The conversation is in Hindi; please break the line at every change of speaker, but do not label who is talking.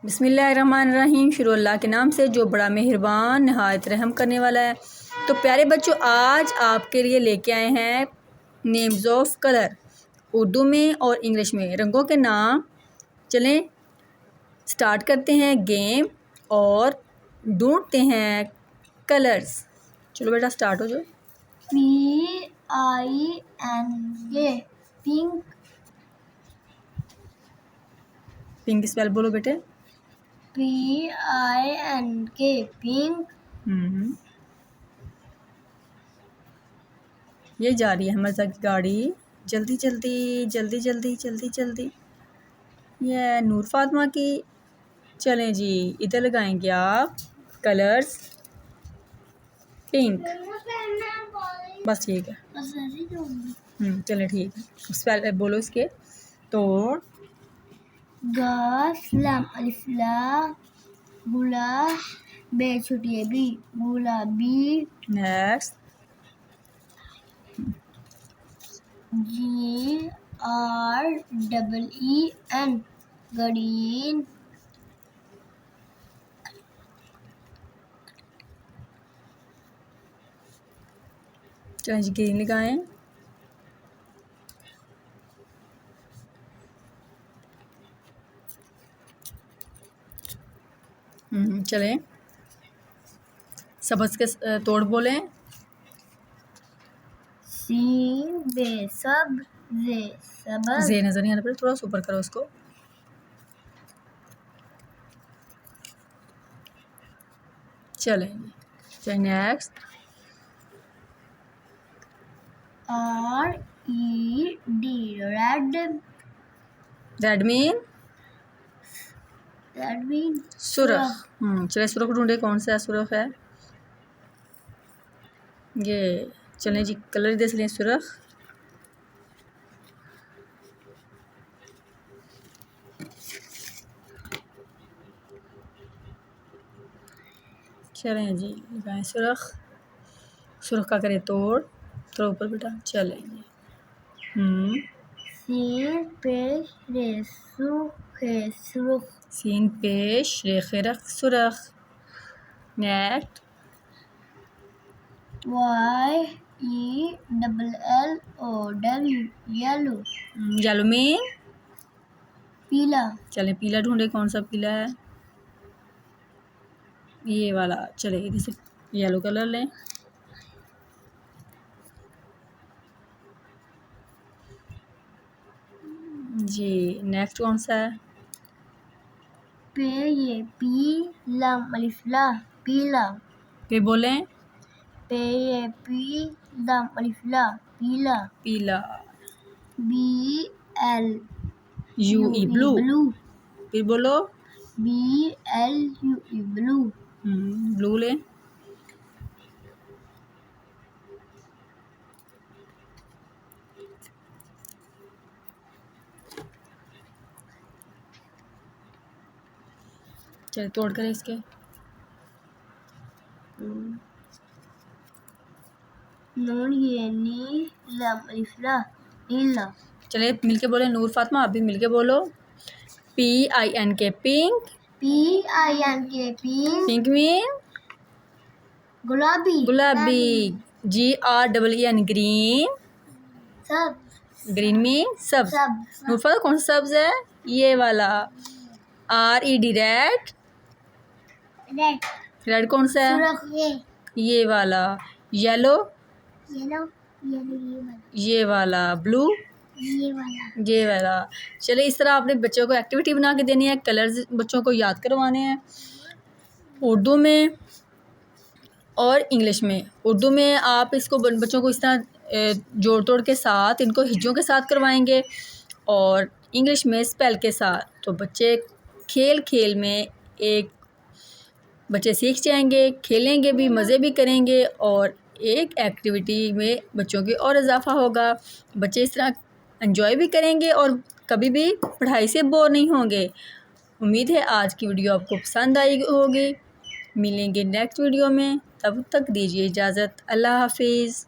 बिस्मिल्लाहिर्रहमानिर्रहीम। शुरू अल्लाह के नाम से जो बड़ा मेहरबान नहायत रहम करने वाला है। तो प्यारे बच्चों, आज आपके लिए लेके आए हैं नेम्स ऑफ कलर, उर्दू में और इंग्लिश में रंगों के नाम। चलें स्टार्ट करते हैं गेम और ढूंढते हैं कलर्स। चलो बेटा स्टार्ट हो जाओ।
PINK pink.
पिंक स्पेल बोलो बेटे।
PINK pink.
ये जा रही है मज़ा की गाड़ी, जल्दी जल्दी जल्दी जल्दी जल्दी जल्दी। ये नूर फातिमा की। चलें जी, इधर लगाएंगे आप कलर्स पिंक। बस ठीक है। चलें ठीक है। स्पेल बोलो इसके। तोड़
गम अलिफ्ला गुला बे छोटी बी गुलाबी।
Next
GREEN green.
चलें जी ग्रीन लगाएं। चलें सबस के तोड़ बोलें।
सीन बे सब जे सबज।
जे नजर नहीं आना पड़े, थोड़ा ऊपर करो उसको। चलें जी, चलें next.
RED red.
Red mean सुरख। चले सुरख ढूंढे, कौन सा सुरख है ये। चलें जी कलर देख लें सुरख। चलें जी लगाएं सुरख। सुरख का करें तोड़, थोड़ा ऊपर बेटा। चलें जी।
सीन पेश रे सुरख।
सीन पेश रेखे रख सुरख। Next
YELLOW yellow.
Yellow mean
पीला।
चले पीला ढूंढे, कौन सा पीला है ये वाला। चले इधर से येलो कलर लें। जी नेक्स्ट कौन सा है।
पीला अलिफ्ला पीला।
फिर बोलें
पीला अलिफ्ला पीला।
पीला।
BLUE
blue.
ब्लू।
फिर बोलो
BLUE ब्लू।
ब्लू लें। चलिए तोड़ करें इसके।
नीला।
चलिए मिलके बोले नूर फातिमा, आप भी मिलके बोलो। PINK pink.
PINK pink.
Pink mean
गुलाबी।
गुलाबी। GREEN green.
सब।
ग्रीन मीन सब्ज। नूर फातिमा कौन सा सब्ज है ये वाला। RED red.
रेड।
रेड कौन सा है ये वाला। येलो ये वाला। ब्लू ये वाला। चलिए इस तरह आपने बच्चों को एक्टिविटी बना के देनी है, कलर्स बच्चों को याद करवाने हैं उर्दू में और इंग्लिश में। उर्दू में आप इसको बच्चों को इस तरह जोड़ तोड़ के साथ इनको हिज्जों के साथ करवाएंगे और इंग्लिश में स्पेल के साथ। तो बच्चे खेल खेल में एक बच्चे सीख जाएंगे, खेलेंगे भी, मज़े भी करेंगे और एक एक्टिविटी में बच्चों की और इजाफा होगा। बच्चे इस तरह एंजॉय भी करेंगे और कभी भी पढ़ाई से बोर नहीं होंगे। उम्मीद है आज की वीडियो आपको पसंद आई होगी। मिलेंगे नेक्स्ट वीडियो में, तब तक दीजिए इजाज़त। अल्लाह हाफिज़।